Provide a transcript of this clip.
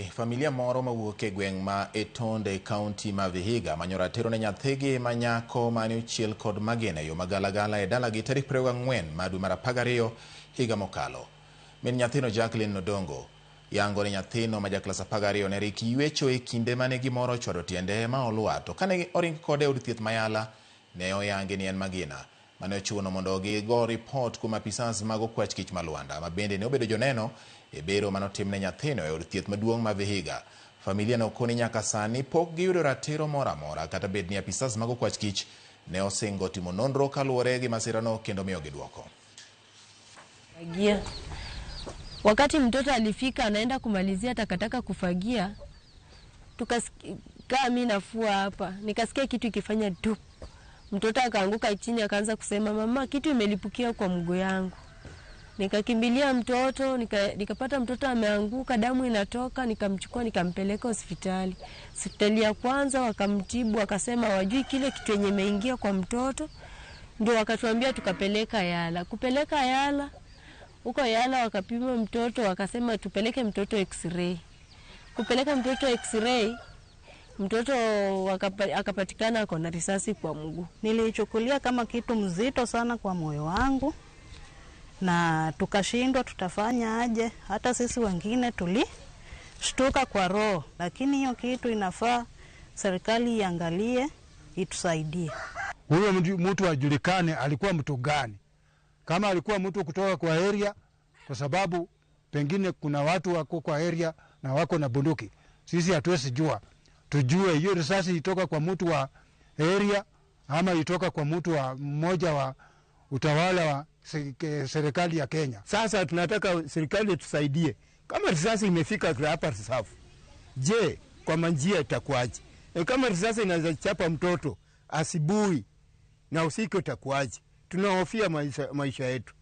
Familia moro mawuok e gweng' ma Etonde County ma Vihiga manyo ratiro ne nyathigi manyako mane ochiel kod magina yo magalagala e dalagi tarik 24 dwe mar 12 higa mokalo. Min nyathino Jacqueline Odongo yango ni nyathino ma jaklas 12 ne rik ywecho e kinde mane gimoro chwado tiende ma olwar, to kane oring kode od thieth Mayala ne oyangi ni en magina mane ochuno mondo gigo ripot kuom apisas mag okwach kich Malwanda ma bende ne obedo joneno e bero manotimne nyathino e od thieth maduong' ma Vihiga. Familia no koni nyaka sani pok giyudo ratiro moro amora kata bed ni apisas mag okwach kich ne osingo timo nonro kaluwore gi masirano kendo miyo gidwoko. Wakati mtoto alifika anaenda kumalizia takataka kufagia, tukakaa mimi nafua hapa, nikasikia kitu ikifanya tu. Mtoto akaanguka chini akaanza kusema, mama, kitu imelipukia kwa mguu yangu. Nikakimbilia mtoto, nikapata mtoto ameanguka, damu inatoka, nikamchukua nikampeleka hospitali. Hospitali ya kwanza wakamtibu, wakasema wajui kile kitu yenye imeingia kwa mtoto. Ndio wakatuambia tukapeleka Yala. Kupeleka Yala, huko Yala wakapima mtoto, wakasema tupeleke mtoto X-ray. Kupeleka mtoto X-ray, mtoto akapatikana ako na risasi kwa mguu. Nilichukulia kama kitu mzito sana kwa moyo wangu na tukashindwa tutafanya aje. Hata sisi wengine tulishtuka kwa roho, lakini hiyo kitu inafaa serikali iangalie itusaidie. Huyo mtu ajulikane alikuwa mtu gani. Kama alikuwa mtu kutoka kwa area, kwa sababu pengine kuna watu wako kwa area na wako na bunduki. Sisi hatuwezi jua. Tujue hiyo risasi itoka kwa mtu wa area ama itoka kwa mtu wa mmoja wa utawala wa serikali ya Kenya. Sasa tunataka serikali tusaidie. Kama risasi imefika hapa safu, je, kwa manjia itakuaje? Kama risasi inaweza chapa mtoto asubuhi na usiku itakuaje? Tunahofia maisha yetu.